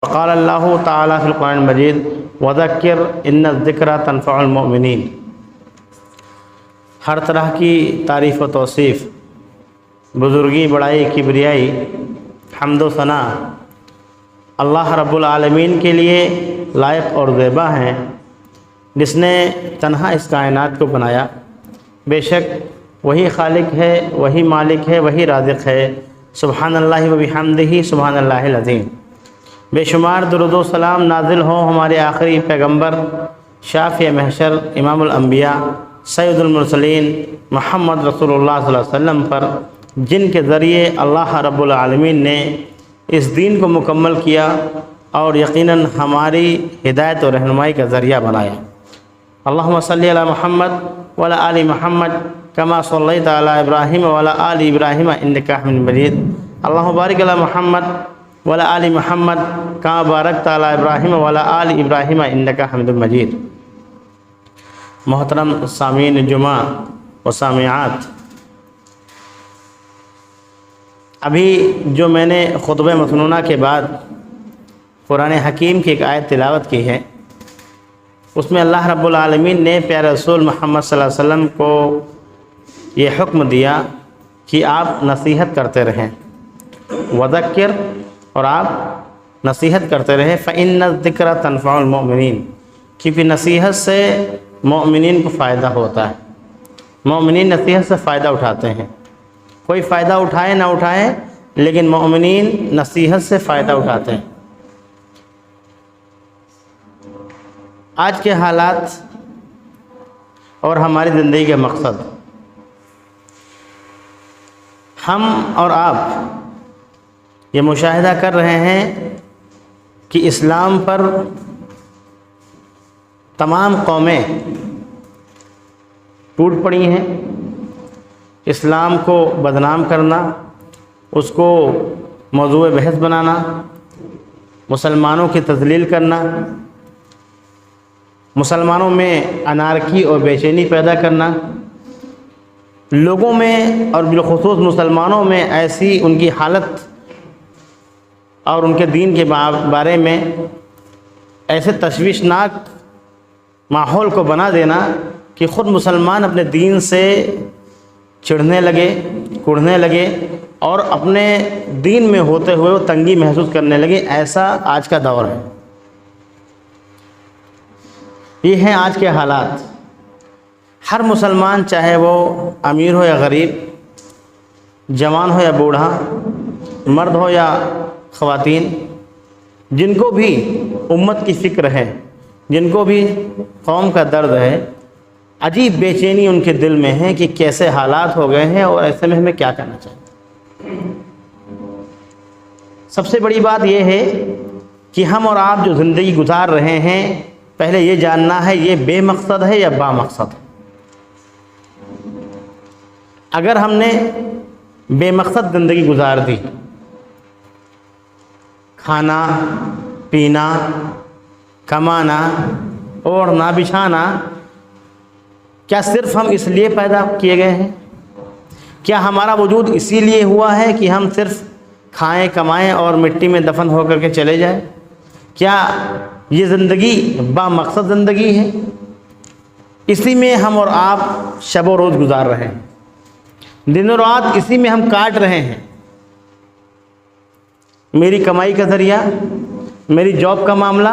وقال اللہ تعالیٰ فی القرآن المجید وذکر ان الذکر تنفع المؤمنین۔ ہر طرح کی تعریف و توصیف، بزرگی، بڑائی، کبریائی، حمد و ثنا اللہ رب العالمین کے لیے لائق اور زیبا ہیں، جس نے تنہا اس کائنات کو بنایا۔ بے شک وہی خالق ہے، وہی مالک ہے، وہی رازق ہے۔ سبحان اللہ و بحمدہ سبحان اللہ العظیم۔ بے شمار درود و سلام نازل ہوں ہمارے آخری پیغمبر، شافع محشر، امام الانبیاء، سید المرسلین محمد رسول اللہ صلی اللہ علیہ وسلم پر، جن کے ذریعے اللہ رب العالمین نے اس دین کو مکمل کیا اور یقیناً ہماری ہدایت و رہنمائی کا ذریعہ بنایا۔ اللہم صلی علی محمد وعلی آل محمد کما صلیت علی ابراہیم وعلی آل ابراہیم انک حمید مجید۔ اللہم بارک علی محمد وعلی آل محمد کما بارکت علی ابراہیم وعلی آل ابراہیم انک حمید مجید۔ محترم سامعین جمعہ و سامعات، ابھی جو میں نے خطبہ مسنونہ کے بعد قرآن حکیم کی ایک آیت تلاوت کی ہے، اس میں اللہ رب العالمین نے پیارے رسول محمد صلی اللہ علیہ وسلم کو یہ حکم دیا کہ آپ نصیحت کرتے رہیں، وذکر، اور آپ نصیحت کرتے رہیں، فإن الذکر تنفع المؤمنین، کیونکہ نصیحت سے مومنین کو فائدہ ہوتا ہے۔ مومنین نصیحت سے فائدہ اٹھاتے ہیں، کوئی فائدہ اٹھائے نہ اٹھائے لیکن مومنین نصیحت سے فائدہ اٹھاتے ہیں۔ آج کے حالات اور ہماری زندگی کا مقصد، ہم اور آپ یہ مشاہدہ کر رہے ہیں کہ اسلام پر تمام قومیں ٹوٹ پڑی ہیں۔ اسلام کو بدنام کرنا، اس کو موضوع بحث بنانا، مسلمانوں کی تذلیل کرنا، مسلمانوں میں انارکی اور بے چینی پیدا کرنا، لوگوں میں اور بالخصوص مسلمانوں میں ایسی ان کی حالت اور ان کے دین کے بارے میں ایسے تشویشناک ماحول کو بنا دینا کہ خود مسلمان اپنے دین سے چڑھنے لگے، کڑھنے لگے اور اپنے دین میں ہوتے ہوئے وہ تنگی محسوس کرنے لگے۔ ایسا آج کا دور ہے، یہ ہیں آج کے حالات۔ ہر مسلمان، چاہے وہ امیر ہو یا غریب، جوان ہو یا بوڑھا، مرد ہو یا خواتین، جن کو بھی امت کی فکر ہے، جن کو بھی قوم کا درد ہے، عجیب بے چینی ان کے دل میں ہے کہ کیسے حالات ہو گئے ہیں اور ایسے میں ہمیں کیا کرنا چاہیے۔ سب سے بڑی بات یہ ہے کہ ہم اور آپ جو زندگی گزار رہے ہیں، پہلے یہ جاننا ہے یہ بے مقصد ہے یا با مقصد ہے۔ اگر ہم نے بے مقصد زندگی گزار دی، کھانا، پینا، کمانا، اوڑھنا، بچھانا، کیا صرف ہم اس لیے پیدا کیے گئے ہیں؟ کیا ہمارا وجود اسی لیے ہوا ہے کہ ہم صرف کھائیں، کمائیں اور مٹی میں دفن ہو کر کے چلے جائیں؟ کیا یہ زندگی با مقصد زندگی ہے؟ اسی میں ہم اور آپ شب و روز گزار رہے ہیں، دن و رات اسی میں ہم کاٹ رہے ہیں۔ میری کمائی کا ذریعہ، میری جاب کا معاملہ،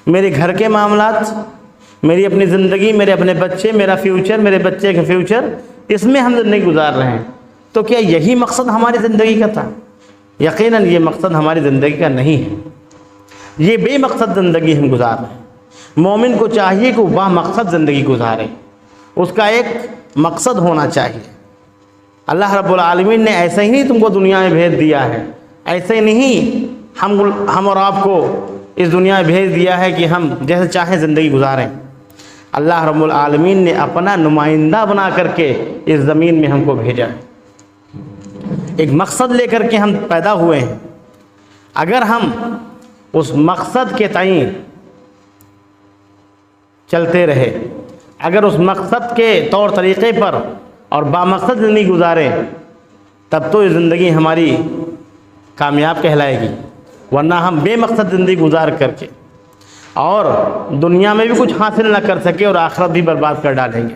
میرے گھر کے معاملات، میری اپنی زندگی، میرے اپنے بچے، میرا فیوچر، میرے بچے کا فیوچر، اس میں ہم زندگی گزار رہے ہیں۔ تو کیا یہی مقصد ہماری زندگی کا تھا؟ یقیناً یہ مقصد ہماری زندگی کا نہیں ہے، یہ بے مقصد زندگی ہم گزار رہے ہیں۔ مومن کو چاہیے کہ وہ با مقصد زندگی گزارے، اس کا ایک مقصد ہونا چاہیے۔ اللہ رب العالمین نے ایسے ہی نہیں تم کو دنیا میں بھیج دیا ہے، ایسے نہیں ہم اور آپ کو اس دنیا میں بھیج دیا ہے کہ ہم جیسے چاہیں زندگی گزاریں۔ اللہ رب العالمین نے اپنا نمائندہ بنا کر کے اس زمین میں ہم کو بھیجا ہے، ایک مقصد لے کر کے ہم پیدا ہوئے ہیں۔ اگر ہم اس مقصد کے تئیں چلتے رہے، اگر اس مقصد کے طور طریقے پر اور بامقصد زندگی گزاریں، تب تو یہ زندگی ہماری کامیاب کہلائے گی۔ ورنہ ہم بے مقصد زندگی گزار کر کے اور دنیا میں بھی کچھ حاصل نہ کر سکے اور آخرت بھی برباد کر ڈالیں گے۔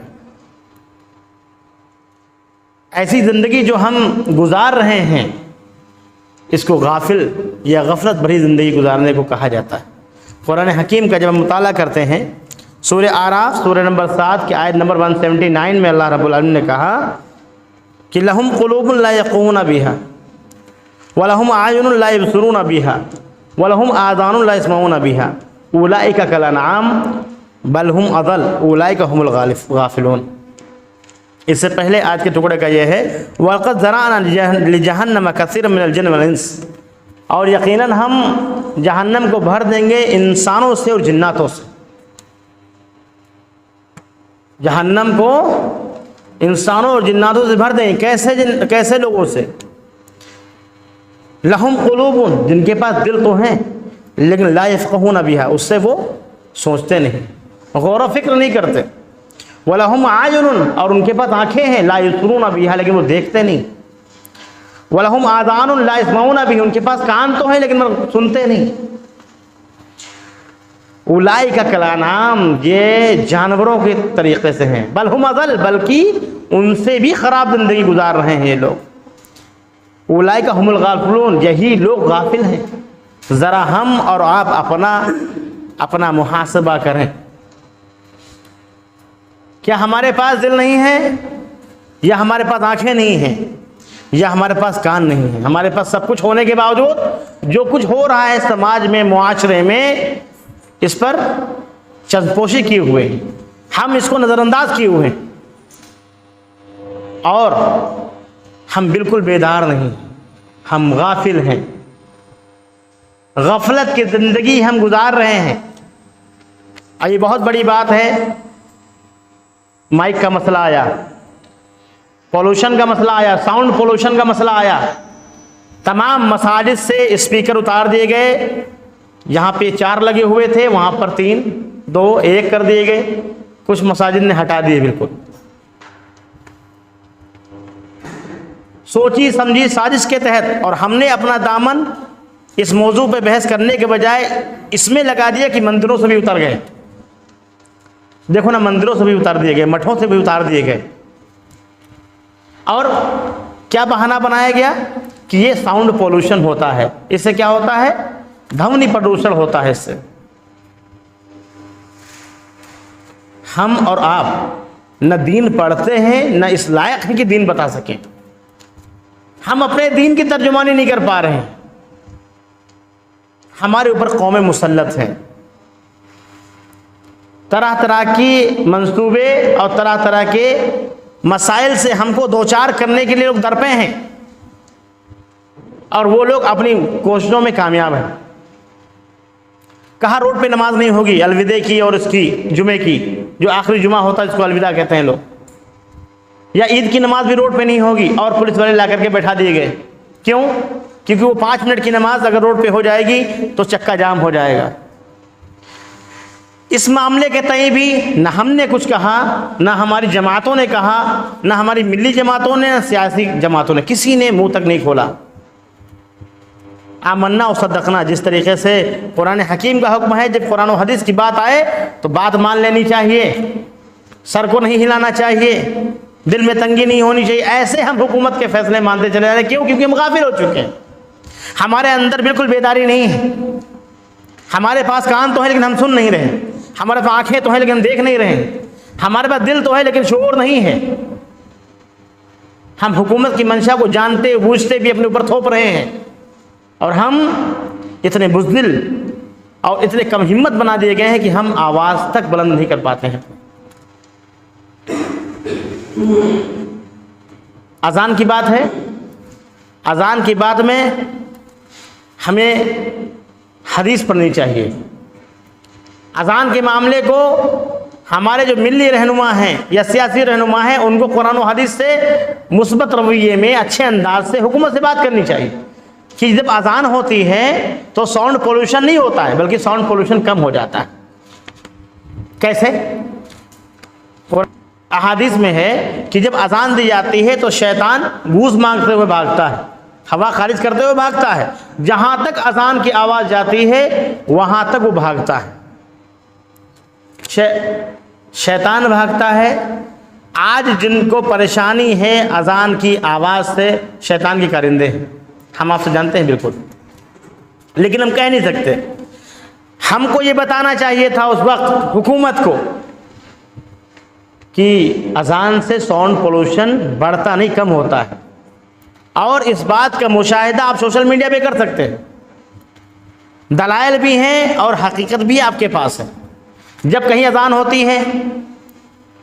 ایسی زندگی جو ہم گزار رہے ہیں اس کو غافل یا غفلت بھری زندگی گزارنے کو کہا جاتا ہے۔ قرآن حکیم کا جب ہم مطالعہ کرتے ہیں سورہ اعراف سورہ نمبر 7 کی آیت نمبر 179 میں اللہ رب العالمین نے کہا کہ لہم قلوب لا یفقہون بہا ولہم اعین لا یبصرون بہا ولہم آذان لا یسمعون بہا اولئک کالانعام بل ہم اضل اولئک هم الغافلون۔ اس سے پہلے آیت کے ٹکڑے کا یہ ہے وَلَقَدْ ذَرَأْنَا لِجَهَنَّمَ كَثِيرًا مِنَ الْجِنِّ وَالْإِنسِ، اور یقیناً ہم جہنم کو بھر دیں گے انسانوں سے اور جناتوں سے۔ جہنم کو انسانوں اور جناتوں سے بھر دیں گے۔ کیسے لوگوں سے؟ لہم قلوب، جن کے پاس دل تو ہیں لیکن لا یفقہون بہا، اس سے وہ سوچتے نہیں، غور و فکر نہیں کرتے۔ وَلَهُمْ أَعْيُنٌ، اور ان کے پاس آنکھیں ہیں، لا یبصرون بہا، لیکن وہ دیکھتے نہیں۔ وَلَهُمْ آذَانٌ لَا يَسْمَعُونَ بِهِ، ان کے پاس کان تو ہیں لیکن وہ سنتے نہیں۔ اولئک کالانعام، یہ جانوروں کے طریقے سے ہیں، بل ہم اضل، بلکہ ان سے بھی خراب زندگی گزار رہے ہیں یہ لوگ۔ اولئک هم الغافلون، یہی لوگ غافل ہیں۔ ذرا ہم اور آپ اپنا محاسبہ کریں، کیا ہمارے پاس دل نہیں ہے، یا ہمارے پاس آنکھیں نہیں ہیں، یا ہمارے پاس کان نہیں ہیں؟ ہمارے پاس سب کچھ ہونے کے باوجود جو کچھ ہو رہا ہے سماج میں، معاشرے میں، اس پر چشمپوشی کیے ہوئے ہیں، ہم اس کو نظر انداز کیے ہوئے ہیں، اور ہم بالکل بیدار نہیں، ہم غافل ہیں، غفلت کی زندگی ہم گزار رہے ہیں۔ اور یہ بہت بڑی بات ہے، مائک کا مسئلہ آیا، پولوشن کا مسئلہ آیا، ساؤنڈ پولوشن کا مسئلہ آیا، تمام مساجد سے اسپیکر اتار دیے گئے، یہاں پہ 4 لگے ہوئے تھے، وہاں پر 3 2 1 کر دیے گئے، کچھ مساجد نے ہٹا دیے بالکل۔ سوچی سمجھی سازش کے تحت، اور ہم نے اپنا دامن اس موضوع پہ بحث کرنے کے بجائے اس میں لگا دیا کہ مندروں سے بھی اتر گئے۔ دیکھو نا، مندروں سے بھی اتار دیے گئے، مٹھوں سے بھی اتار دیے گئے، اور کیا بہانہ بنایا گیا کہ یہ ساؤنڈ پولوشن ہوتا ہے، اس سے کیا ہوتا ہے، دھونی پردوشن ہوتا ہے اس سے۔ ہم اور آپ نہ دین پڑھتے ہیں، نہ اس لائق ہیں کہ دین بتا سکیں، ہم اپنے دین کی ترجمانی نہیں کر پا رہے ہیں، ہمارے اوپر قومیں مسلط ہیں، طرح طرح کی منصوبے اور طرح طرح کے مسائل سے ہم کو دوچار کرنے کے لیے لوگ درپے ہیں، اور وہ لوگ اپنی کوششوں میں کامیاب ہیں۔ کہاں روڈ پہ نماز نہیں ہوگی، الوداع کی اور اس کی جمعے کی، جو آخری جمعہ ہوتا ہے اس کو الوداع کہتے ہیں لوگ، یا عید کی نماز بھی روڈ پہ نہیں ہوگی، اور پولیس والے لا کر کے بیٹھا دیے گئے۔ کیوں؟ کیونکہ وہ 5 منٹ کی نماز اگر روڈ پہ ہو جائے گی تو چکا جام ہو جائے گا۔ اس معاملے کے تئیں بھی نہ ہم نے کچھ کہا، نہ ہماری جماعتوں نے کہا، نہ ہماری ملی جماعتوں نے، نہ سیاسی جماعتوں نے، کسی نے منہ تک نہیں کھولا۔ آمنا و صدقنا، جس طریقے سے قرآن حکیم کا حکم ہے، جب قرآن و حدیث کی بات آئے تو بات مان لینی چاہیے، سر کو نہیں ہلانا چاہیے، دل میں تنگی نہیں ہونی چاہیے۔ ایسے ہم حکومت کے فیصلے مانتے چلے جا رہے ہیں۔ کیوں؟ کیونکہ ہم غافل ہو چکے ہیں، ہمارے اندر بالکل بیداری نہیں ہے، ہمارے پاس کان تو ہے لیکن ہم سن نہیں رہے، ہمارے پاس آنکھیں تو ہیں لیکن ہم دیکھ نہیں رہے، ہمارے پاس دل تو ہے لیکن شعور نہیں ہے۔ ہم حکومت کی منشا کو جانتے بوجھتے بھی اپنے اوپر تھوپ رہے ہیں، اور ہم اتنے بزدل اور اتنے کم ہمت بنا دیے گئے ہیں کہ ہم آواز تک بلند نہیں کر پاتے ہیں۔ اذان کی بات ہے، اذان کی بات میں ہمیں حدیث پڑھنی چاہیے۔ اذان کے معاملے کو ہمارے جو ملی رہنما ہیں یا سیاسی رہنما ہیں، ان کو قرآن و حدیث سے مثبت رویے میں اچھے انداز سے حکومت سے بات کرنی چاہیے کہ جب اذان ہوتی ہے تو ساؤنڈ پولوشن نہیں ہوتا ہے، بلکہ ساؤنڈ پولوشن کم ہو جاتا ہے۔ کیسے؟ احادیث میں ہے کہ جب اذان دی جاتی ہے تو شیطان گوز مانگتے ہوئے بھاگتا ہے، ہوا خارج کرتے ہوئے بھاگتا ہے، جہاں تک اذان کی آواز جاتی ہے وہاں تک وہ بھاگتا ہے۔ شیطان بھاگتا ہے۔ آج جن کو پریشانی ہے اذان کی آواز سے، شیطان کے کارندے ہیں، ہم آپ سے جانتے ہیں بالکل، لیکن ہم کہہ نہیں سکتے۔ ہم کو یہ بتانا چاہیے تھا اس وقت حکومت کو کہ اذان سے ساؤنڈ پولوشن بڑھتا نہیں، کم ہوتا ہے، اور اس بات کا مشاہدہ آپ سوشل میڈیا پہ کر سکتے ہیں، دلائل بھی ہیں اور حقیقت بھی آپ کے پاس ہے۔ جب کہیں اذان ہوتی ہے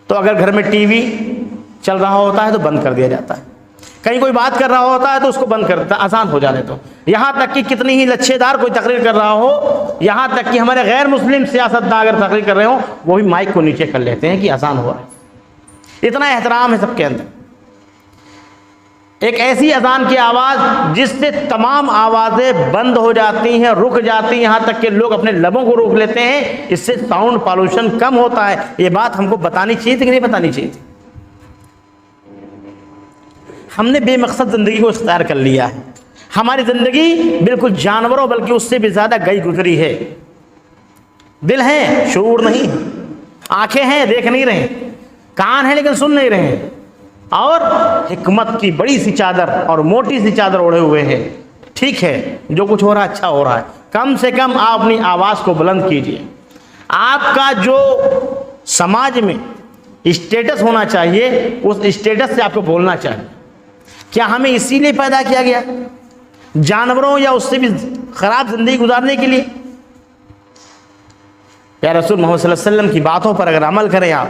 تو اگر گھر میں ٹی وی چل رہا ہوتا ہے تو بند کر دیا جاتا ہے، کہیں کوئی بات کر رہا ہوتا ہے تو اس کو بند کر دیتا ہے، اذان ہو جانے تو، یہاں تک کہ کتنی ہی لچھے دار کوئی تقریر کر رہا ہو، یہاں تک کہ ہمارے غیر مسلم سیاستدان اگر تقریر کر رہے ہوں وہ بھی مائک کو نیچے کر لیتے ہیں کہ اذان ہو رہا ہے۔ اتنا احترام ہے سب کے اندر۔ ایک ایسی اذان کی آواز جس سے تمام آوازیں بند ہو جاتی ہیں، رک جاتی ہیں، یہاں تک کہ لوگ اپنے لبوں کو روک لیتے ہیں، اس سے ساؤنڈ پالوشن کم ہوتا ہے۔ یہ بات ہم کو بتانی چاہیے تھی کہ نہیں بتانی چاہیے تھی؟ ہم نے بے مقصد زندگی کو اختیار کر لیا ہے، ہماری زندگی بالکل جانوروں بلکہ اس سے بھی زیادہ گئی گزری ہے۔ دل ہیں، شعور نہیں، آنکھیں ہیں، دیکھ نہیں رہے، کان ہیں لیکن سن نہیں رہے، اور حکمت کی بڑی سی چادر اور موٹی سی چادر اوڑھے ہوئے ہیں۔ ٹھیک ہے، جو کچھ ہو رہا ہے اچھا ہو رہا ہے، کم سے کم آپ اپنی آواز کو بلند کیجئے۔ آپ کا جو سماج میں اسٹیٹس ہونا چاہیے اس اسٹیٹس سے آپ کو بولنا چاہیے۔ کیا ہمیں اسی لیے پیدا کیا گیا، جانوروں یا اس سے بھی خراب زندگی گزارنے کے لیے؟ یا رسول محمد صلی اللہ علیہ وسلم کی باتوں پر اگر عمل کریں آپ،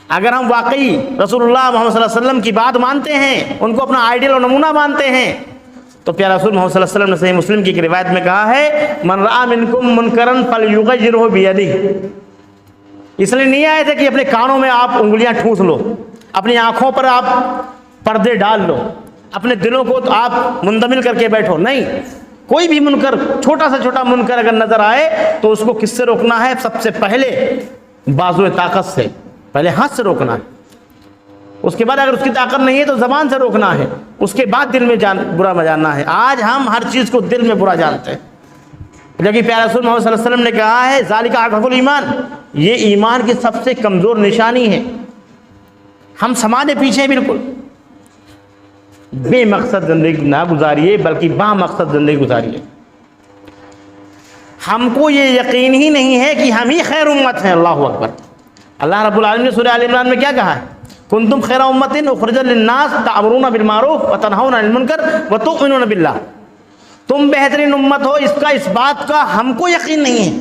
اگر ہم واقعی رسول اللہ محمد صلی اللہ علیہ وسلم کی بات مانتے ہیں، ان کو اپنا آئیڈیل اور نمونہ مانتے ہیں، تو پیارا رسول محمد صلی اللہ علیہ وسلم نے صحیح مسلم کی ایک روایت میں کہا ہے من رأى منکم منکرا فلیغیرہ بیدہ۔ اس لیے نہیں آئے تھے کہ اپنے کانوں میں آپ انگلیاں ٹھوس لو، اپنی آنکھوں پر آپ پردے ڈال لو، اپنے دلوں کو آپ مندمل کر کے بیٹھو، نہیں۔ کوئی بھی منکر، چھوٹا سے چھوٹا منکر اگر نظر آئے تو اس کو کس سے روکنا ہے؟ سب سے پہلے بازو طاقت سے، پہلے ہاتھ سے روکنا ہے، اس کے بعد اگر اس کی طاقت نہیں ہے تو زبان سے روکنا ہے، اس کے بعد دل میں برا جاننا ہے۔ آج ہم ہر چیز کو دل میں برا جانتے ہیں، جبکہ پیارا رسول محمد صلی اللہ علیہ وسلم نے کہا ہے ذالک اضعف الایمان، یہ ایمان کی سب سے کمزور نشانی ہے۔ ہم سماج پیچھے ہیں بالکل۔ بے مقصد زندگی نہ گزاریے بلکہ با مقصد زندگی گزاریے۔ ہم کو یہ یقین ہی نہیں ہے کہ ہم ہی خیر امت ہیں۔ اللہ اکبر۔ اللہ رب العالمین نے سورہ آل عمران میں کیا کہا ہے؟ کنتم خیر امت اخرجت للناس تأمرون بالمعروف وتنہون عن المنکر وتؤمنون باللہ۔ تم بہترین امت ہو، اس کا اس بات کا ہم کو یقین نہیں ہے۔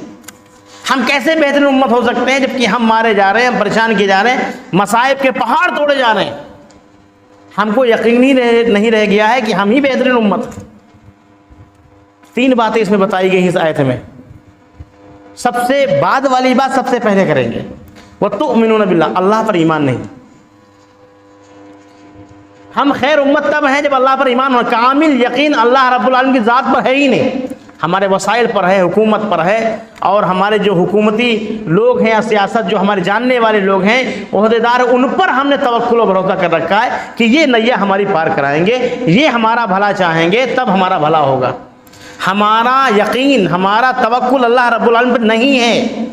ہم کیسے بہترین امت ہو سکتے ہیں جبکہ ہم مارے جا رہے ہیں، ہم پریشان کیے جا رہے ہیں، مصائب کے پہاڑ توڑے جا رہے ہیں؟ ہم کو یقین ہی نہیں رہ گیا ہے کہ ہم ہی بہترین امت ہیں۔ 3 باتیں اس میں بتائی گئی اس آیت میں۔ سب سے بعد والی بات سب سے پہلے کریں گے، وَتُؤْمِنُونَ بِاللَّهِ، اللہ پر ایمان نہیں۔ ہم خیر امت تب ہیں جب اللہ پر ایمان ہو، کامل یقین اللہ رب العالمین کی ذات پر ہے ہی نہیں، ہمارے وسائل پر ہے، حکومت پر ہے، اور ہمارے جو حکومتی لوگ ہیں یا سیاست جو ہمارے جاننے والے لوگ ہیں، عہدیدار، ان پر ہم نے توکل و بھروسہ کر رکھا ہے کہ یہ نیا ہماری پار کرائیں گے، یہ ہمارا بھلا چاہیں گے، تب ہمارا بھلا ہوگا۔ ہمارا یقین، ہمارا توکل اللہ رب العالمین پر نہیں ہے۔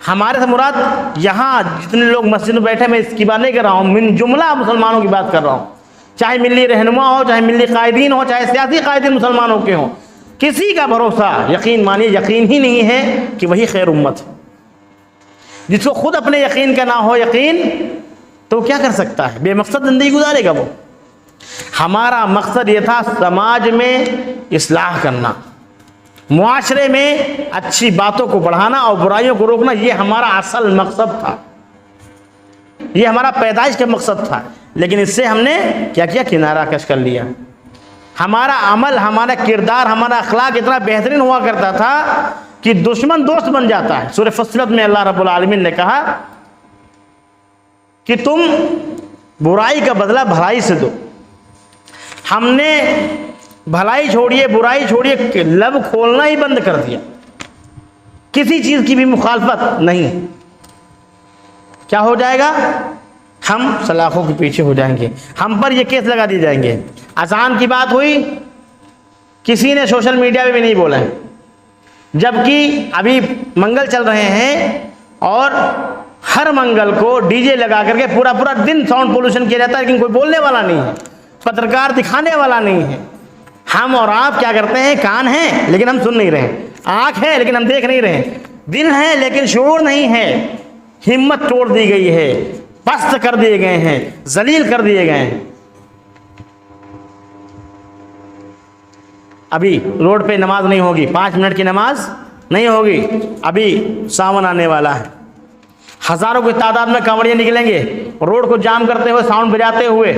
ہمارے سے مراد یہاں جتنے لوگ مسجد میں بیٹھے، میں اس کی بات نہیں کر رہا ہوں، من جملہ مسلمانوں کی بات کر رہا ہوں، چاہے ملی رہنما ہو، چاہے ملی قائدین ہو، چاہے سیاسی قائدین مسلمانوں کے ہوں، کسی کا بھروسہ، یقین مانیے، یقین ہی نہیں ہے کہ وہی خیر امت ہے۔ جس کو خود اپنے یقین کا نہ ہو یقین تو وہ کیا کر سکتا ہے؟ بے مقصد زندگی گزارے گا وہ۔ ہمارا مقصد یہ تھا سماج میں اصلاح کرنا، معاشرے میں اچھی باتوں کو بڑھانا اور برائیوں کو روکنا، یہ ہمارا اصل مقصد تھا، یہ ہمارا پیدائش کا مقصد تھا۔ لیکن اس سے ہم نے کیا کیا؟ کنارہ کش کر لیا۔ ہمارا عمل، ہمارا کردار، ہمارا اخلاق اتنا بہترین ہوا کرتا تھا کہ دشمن دوست بن جاتا ہے۔ سورہ فصلت میں اللہ رب العالمین نے کہا کہ تم برائی کا بدلہ بھلائی سے دو۔ ہم نے بھلائی چھوڑیے، برائی چھوڑیے، لب کھولنا ہی بند کر دیا، کسی چیز کی بھی مخالفت نہیں۔ کیا ہو جائے گا؟ ہم سلاخوں کے پیچھے ہو جائیں گے، ہم پر یہ کیس لگا دیے جائیں گے۔ اذان کی بات ہوئی، کسی نے سوشل میڈیا پہ بھی نہیں بولا ہے، جبکہ ابھی منگل چل رہے ہیں اور ہر منگل کو ڈی جے لگا کر کے پورا دن ساؤنڈ پولوشن کیا جاتا ہے، لیکن کوئی بولنے والا نہیں ہے، پترکار دکھانے والا نہیں ہے۔ ہم اور آپ کیا کرتے ہیں؟ کان ہیں لیکن ہم سن نہیں رہے، آنکھ ہے لیکن ہم دیکھ نہیں رہے، دل ہے لیکن شعور نہیں ہے، ہمت توڑ دی گئی ہے، پست کر دیے گئے ہیں، ذلیل کر دیے گئے ہیں۔ ابھی روڈ پہ نماز نہیں ہوگی، 5 منٹ کی نماز نہیں ہوگی، ابھی ساون آنے والا ہے، ہزاروں کی تعداد میں کانوڑیے نکلیں گے روڈ کو جام کرتے ہوئے، ساؤنڈ بجاتے ہوئے۔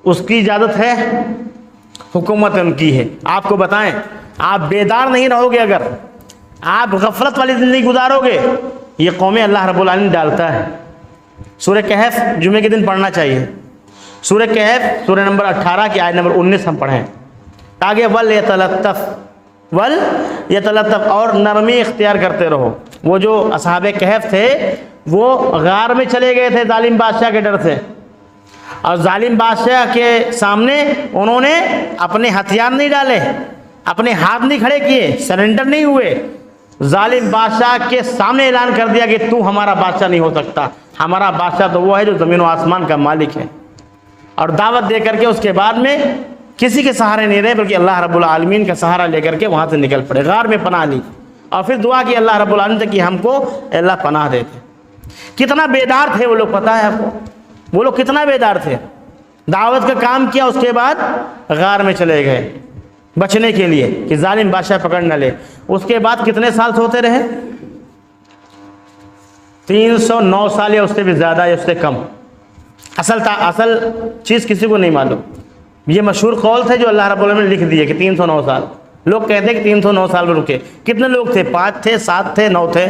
اس کی اجازت ہے؟ حکومت ان کی ہے۔ آپ کو بتائیں، آپ بیدار نہیں رہو گے، اگر آپ غفلت والی زندگی گزارو گے، یہ قومیں اللہ رب العالمین ڈالتا ہے۔ سورہ کہف جمعے کے دن پڑھنا چاہیے، سورہ کہف سورہ نمبر 18 کی آیت نمبر 19 ہم پڑھیں، تاکہ وَلْيَتَلَطَّفْ اور نرمی اختیار کرتے رہو۔ وہ جو اصحاب کہف تھے وہ غار میں چلے گئے تھے ظالم بادشاہ کے ڈر سے، اور ظالم بادشاہ کے سامنے انہوں نے اپنے ہتھیار نہیں ڈالے، اپنے ہاتھ نہیں کھڑے کیے، سرنڈر نہیں ہوئے، ظالم بادشاہ کے سامنے اعلان کر دیا کہ تو ہمارا بادشاہ نہیں ہو سکتا، ہمارا بادشاہ تو وہ ہے جو زمین و آسمان کا مالک ہے۔ اور دعوت دے کر کے اس کے بعد میں کسی کے سہارے نہیں رہے، بلکہ اللہ رب العالمین کا سہارا لے کر کے وہاں سے نکل پڑے، غار میں پناہ لی، اور پھر دعا کی اللہ رب العالمین سے کہ ہم کو اللہ پناہ دیتے۔ کتنا بیدار تھے وہ لوگ، پتہ ہے آپ کو وہ لوگ کتنا بیدار تھے؟ دعوت کا کام کیا، اس کے بعد غار میں چلے گئے بچنے کے لیے کہ ظالم بادشاہ پکڑ نہ لے۔ اس کے بعد کتنے سال سوتے رہے؟ 309 سال یا اس سے بھی زیادہ یا اس سے کم۔ اصل چیز کسی کو نہیں معلوم، یہ مشہور قول تھے جو اللہ رب العالمین نے لکھ دیے کہ 309 سال۔ لوگ کہتے ہیں کہ 309 سال میں رکے۔ کتنے لوگ تھے؟ 5 تھے، 7 تھے، 9 تھے،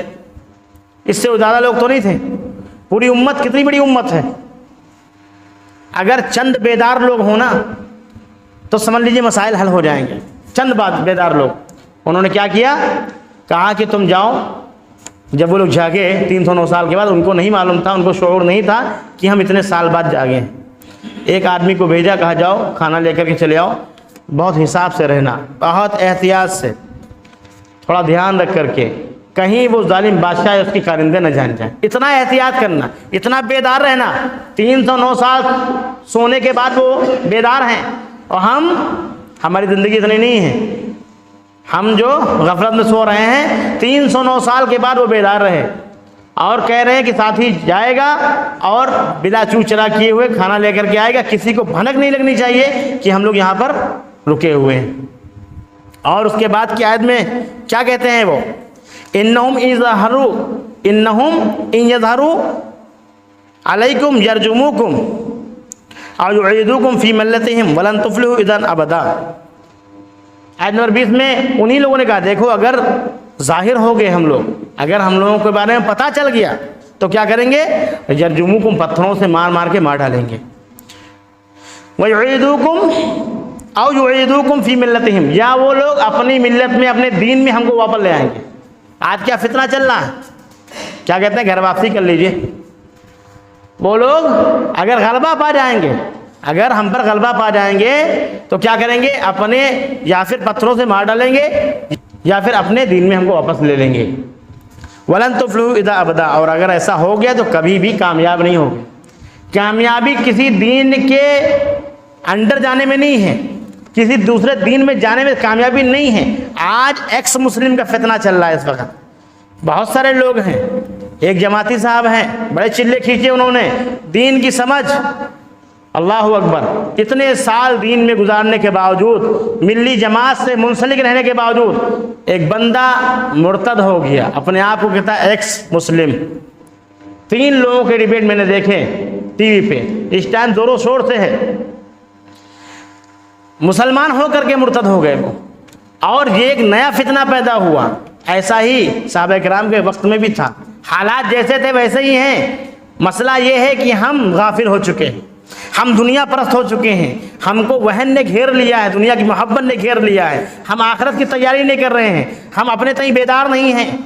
اس سے زیادہ لوگ تو نہیں تھے۔ پوری امت کتنی بڑی امت ہے، اگر چند بیدار لوگ ہونا تو سمجھ لیجیے مسائل حل ہو جائیں گے۔ چند بیدار لوگ، انہوں نے کیا کیا؟ کہا کہ تم جاؤ۔ جب وہ لوگ جاگے 309 سال کے بعد، ان کو نہیں معلوم تھا، ان کو شعور نہیں تھا کہ ہم اتنے سال بعد جاگے ہیں۔ ایک آدمی کو بھیجا، کہا جاؤ کھانا لے کر کے چلے آؤ، بہت حساب سے رہنا، بہت احتیاط سے، تھوڑا دھیان رکھ کر کے، کہیں وہ ظالم بادشاہ اس کی کارندے نہ جان جائیں۔ اتنا احتیاط کرنا، اتنا بیدار رہنا۔ 309 سال سونے کے بعد وہ بیدار ہیں، اور ہماری زندگی اتنی نہیں ہے۔ ہم جو غفلت میں سو رہے ہیں، 309 سال کے بعد وہ بیدار رہے، اور کہہ رہے ہیں کہ ساتھی جائے گا اور بلا چو چرا کیے ہوئے کھانا لے کر کے آئے گا، کسی کو بھنک نہیں لگنی چاہیے کہ ہم لوگ یہاں پر رکے ہوئے ہیں۔ اور اس کے بعد کی آیت میں کیا کہتے ہیں وہ؟ انہم ان یظہروا علیکم یرجموکم او یعیدوکم فی ملتہم ولن تفلحوا اذا ابدا۔ آیت نمبر 20 میں انہی لوگوں نے کہا دیکھو اگر ظاہر ہو گئے ہم لوگ، اگر ہم لوگوں کے بارے میں پتہ چل گیا تو کیا کریں گے؟ یرجموکم، پتھروں سے مار مار کے مار ڈالیں گے، ویعیدوکم او یعیدوکم فی ملتہم، یا وہ لوگ اپنی ملت میں، اپنے دین میں ہم کو واپس لے آئیں گے۔ آج کیا فتنہ چل رہا ہے، کیا کہتے ہیں؟ گھر واپسی کر لیجئے۔ وہ لوگ اگر غلبہ پا جائیں گے، اگر ہم پر غلبہ پا جائیں گے تو کیا کریں گے؟ اپنے یا پھر پتھروں سے مار ڈالیں گے یا پھر اپنے دین میں ہم کو واپس لے لیں گے۔ وَلَن تُفْلِحُوا إِذَا أَبَدًا، اور اگر ایسا ہو گیا تو کبھی بھی کامیاب نہیں ہوگے۔ کامیابی کسی دین کے انڈر جانے میں نہیں ہے، کسی دوسرے دین میں جانے میں کامیابی نہیں ہے۔ آج ایکس مسلم کا فتنہ چل رہا ہے اس وقت، بہت سارے لوگ ہیں، ایک جماعتی صاحب ہیں، بڑے چلے کھینچے انہوں نے، دین کی سمجھ، اللہ اکبر، اتنے سال دین میں گزارنے کے باوجود، ملی جماعت سے منسلک رہنے کے باوجود، ایک بندہ مرتد ہو گیا، اپنے آپ کو کہتا ہے ایکس مسلم۔ 3 لوگوں کے ڈیبیٹ میں نے دیکھے ٹی وی پہ، اس ٹائم زور و شور سے ہے، مسلمان ہو کر کے مرتد ہو گئے وہ، اور یہ ایک نیا فتنہ پیدا ہوا۔ ایسا ہی صحابہ کرام کے وقت میں بھی تھا، حالات جیسے تھے ویسے ہی ہیں۔ مسئلہ یہ ہے کہ ہم غافل ہو چکے ہیں، ہم دنیا پرست ہو چکے ہیں، ہم کو وہن نے گھیر لیا ہے، دنیا کی محبت نے گھیر لیا ہے، ہم آخرت کی تیاری نہیں کر رہے ہیں، ہم اپنے تئیں بیدار نہیں ہیں،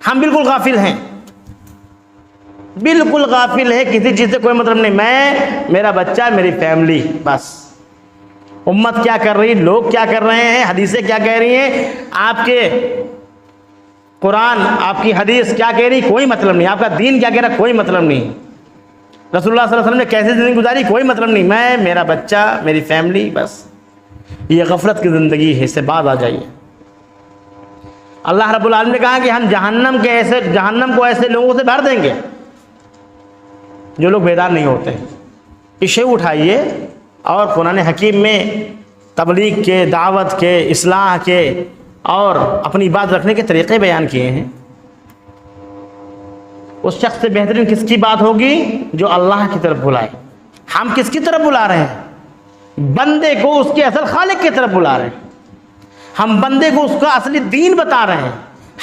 ہم بالکل غافل ہیں۔ بالکل غافل ہے، کسی چیز سے کوئی مطلب نہیں، میں، میرا بچہ، میری فیملی، بس۔ امت کیا کر رہی، لوگ کیا کر رہے ہیں، حدیثیں کیا کہہ رہی ہیں، آپ کے قرآن، آپ کی حدیث کیا کہہ رہی، کوئی مطلب نہیں، آپ کا دین کیا کہہ رہا، کوئی مطلب نہیں، رسول اللہ صلی اللہ علیہ وسلم نے کیسے زندگی گزاری، کوئی مطلب نہیں، میں، میرا بچہ، میری فیملی، بس۔ یہ غفلت کی زندگی ہے، اس سے باز آ جائیے۔ اللہ رب العالمین نے کہا کہ ہم جہنم کو ایسے لوگوں سے بھر دیں گے جو لوگ بیدار نہیں ہوتے۔ ایشو اٹھائیے، اور قرآن حکیم میں تبلیغ کے، دعوت کے، اصلاح کے اور اپنی بات رکھنے کے طریقے بیان کیے ہیں۔ اس شخص سے بہترین کس کی بات ہوگی جو اللہ کی طرف بلائے۔ ہم کس کی طرف بلا رہے ہیں؟ بندے کو اس کے اصل خالق کی طرف بلا رہے ہیں، ہم بندے کو اس کا اصلی دین بتا رہے ہیں۔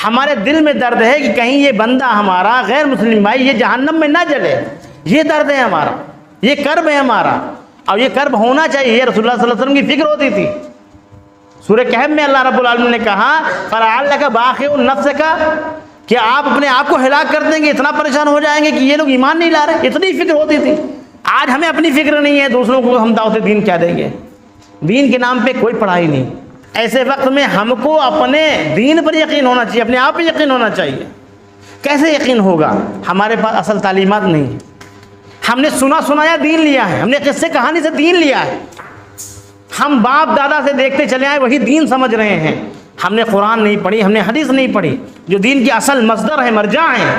ہمارے دل میں درد ہے کہ کہیں یہ بندہ ہمارا، غیر مسلم بھائی، یہ جہنم میں نہ جلے، یہ درد ہے ہمارا، یہ کرب ہے ہمارا، اور یہ کرب ہونا چاہیے۔ رسول اللہ صلی اللہ علیہ وسلم کی فکر ہوتی تھی۔ سورہ کہف میں اللہ رب العالمین نے کہا فَلَعَلَّكَ بَاخِعٌ نَفْسَكَ، کہ آپ اپنے آپ کو ہلاک کر دیں گے، اتنا پریشان ہو جائیں گے کہ یہ لوگ ایمان نہیں لا رہے، اتنی فکر ہوتی تھی۔ آج ہمیں اپنی فکر نہیں ہے، دوسروں کو ہم دعوت دین کیا دیں گے؟ دین کے نام پہ کوئی پڑھائی نہیں۔ ایسے وقت میں ہم کو اپنے دین پر یقین ہونا چاہیے، اپنے آپ پہ یقین ہونا چاہیے۔ کیسے یقین ہوگا؟ ہمارے پاس اصل تعلیمات نہیں ہیں، ہم نے سنا سنایا دین لیا ہے، ہم نے قصے کہانی سے دین لیا ہے، ہم باپ دادا سے دیکھتے چلے آئے، وہی دین سمجھ رہے ہیں۔ ہم نے قرآن نہیں پڑھی، ہم نے حدیث نہیں پڑھی، جو دین کی اصل مصدر ہے، مرجع ہے،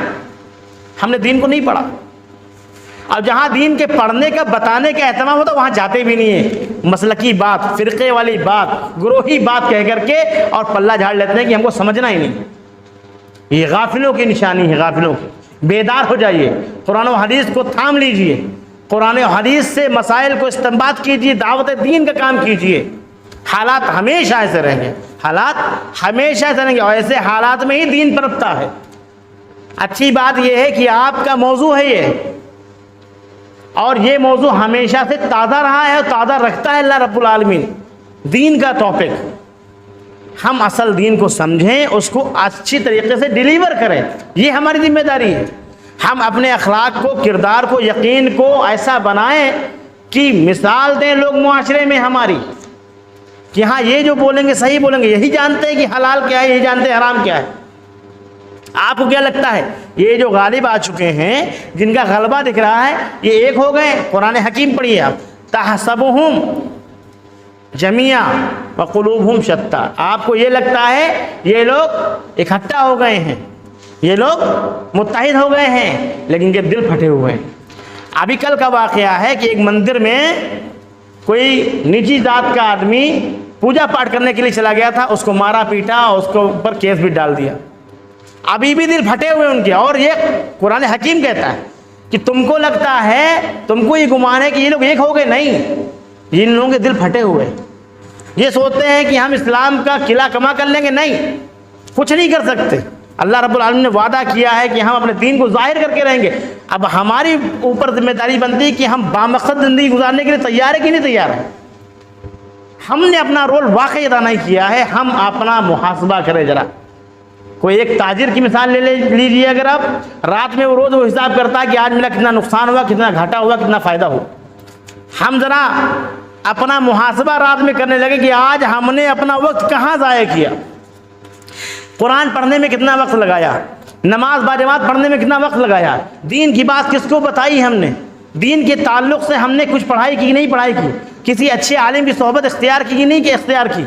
ہم نے دین کو نہیں پڑھا۔ اور جہاں دین کے پڑھنے کا، بتانے کا اہتمام ہوتا وہاں جاتے بھی نہیں ہیں، مسلکی بات، فرقے والی بات، گروہی بات کہہ کر کے اور پلہ جھاڑ لیتے ہیں کہ ہم کو سمجھنا ہی نہیں۔ یہ غافلوں کی نشانی ہے، غافلوں کی۔ بیدار ہو جائیے، قرآن و حدیث کو تھام لیجئے، قرآن و حدیث سے مسائل کو استنباط کیجئے، دعوت دین کا کام کیجئے۔ حالات ہمیشہ ایسے رہیں گے، حالات ہمیشہ ایسے رہیں گے، اور ایسے حالات میں ہی دین پنپتا ہے۔ اچھی بات یہ ہے کہ آپ کا موضوع ہے یہ، اور یہ موضوع ہمیشہ سے تازہ رہا ہے اور تازہ رکھتا ہے اللہ رب العالمین، دین کا ٹاپک۔ ہم اصل دین کو سمجھیں، اس کو اچھی طریقے سے ڈیلیور کریں، یہ ہماری ذمہ داری ہے۔ ہم اپنے اخلاق کو، کردار کو، یقین کو ایسا بنائیں کہ مثال دیں لوگ معاشرے میں ہماری، کہ ہاں یہ جو بولیں گے صحیح بولیں گے، یہی جانتے ہیں کہ حلال کیا ہے، یہی جانتے ہیں حرام کیا ہے۔ آپ کو کیا لگتا ہے یہ جو غالب آ چکے ہیں، جن کا غلبہ دکھ رہا ہے، یہ ایک ہو گئے؟ قرآن حکیم پڑھیے آپ، تحسبہم جمیعا وقلوبہم شتیٰ، آپ کو یہ لگتا ہے یہ لوگ اکٹھا ہو گئے ہیں، یہ لوگ متحد ہو گئے ہیں، لیکن یہ دل پھٹے ہوئے ہیں۔ ابھی کل کا واقعہ ہے کہ ایک مندر میں کوئی نجی ذات کا آدمی پوجا پاٹ کرنے کے لیے چلا گیا تھا، اس کو مارا پیٹا اور اس کو اوپر کیس بھی ڈال دیا۔ ابھی بھی دل پھٹے ہوئے ان کے، اور یہ قرآن حکیم کہتا ہے کہ تم کو لگتا ہے، تم کو یہ گمان ہے کہ یہ لوگ ایک ہو گئے، نہیں، ان لوگوں کے دل پھٹے ہوئے۔ یہ سوچتے ہیں کہ ہم اسلام کا قلعہ کما کر لیں گے، نہیں، کچھ نہیں کر سکتے۔ اللہ رب العالمین نے وعدہ کیا ہے کہ ہم اپنے دین کو ظاہر کر کے رہیں گے۔ اب ہماری اوپر ذمہ داری بنتی ہے کہ ہم بامقصد زندگی گزارنے کے لیے تیار ہے کہ نہیں تیار ہے۔ ہم نے اپنا رول واقعی ادا نہیں کیا ہے، ہم اپنا محاسبہ کریں ذرا۔ کوئی ایک تاجر کی مثال لے لیجیے، اگر آپ رات میں وہ روز وہ حساب کرتا ہے کہ آج میرا کتنا نقصان ہوا، کتنا گھاٹا ہوا، کتنا فائدہ ہوا۔ ہم ذرا اپنا محاسبہ رات میں کرنے لگے کہ آج ہم نے اپنا وقت کہاں ضائع کیا، قرآن پڑھنے میں کتنا وقت لگایا، نماز باجماعت پڑھنے میں کتنا وقت لگایا، دین کی بات کس کو بتائی ہم نے، دین کے تعلق سے ہم نے کچھ پڑھائی کی نہیں پڑھائی کی، کسی اچھے عالم کی صحبت اختیار کی نہیں کہ اختیار کی۔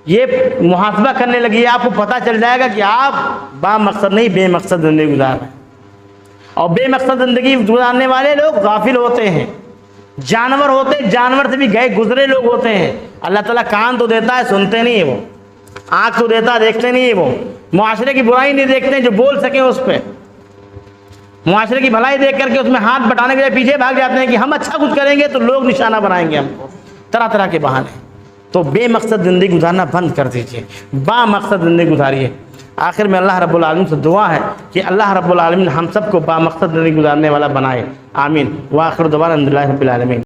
یہ محاسبہ کرنے لگی، آپ کو پتہ چل جائے گا کہ آپ با مقصد نہیں بے مقصد زندگی گزار رہے ہیں۔ اور بے مقصد زندگی گزارنے والے لوگ غافل ہوتے ہیں، جانور ہوتے، جانور سے بھی گئے گزرے لوگ ہوتے ہیں۔ اللہ تعالیٰ کان تو دیتا ہے، سنتے نہیں ہیں وہ، آنکھ تو دیتا ہے، دیکھتے نہیں ہیں وہ، معاشرے کی برائی نہیں دیکھتے ہیں جو بول سکیں اس پہ، معاشرے کی بھلائی دیکھ کر کے اس میں ہاتھ بٹانے کے لیے پیچھے بھاگ جاتے ہیں کہ ہم اچھا کچھ کریں گے تو لوگ نشانہ بنائیں گے ہم کو، طرح طرح کے بہانے۔ تو بے مقصد زندگی گزارنا بند کر دیجیے، با مقصد زندگی گزاریے۔ آخر میں اللہ رب العالمین سے دعا ہے کہ اللہ رب العالمین ہم سب کو با مقصد زندگی گزارنے والا بنائے، آمین۔ وآخر دعوانا الحمد للہ رب العالمین۔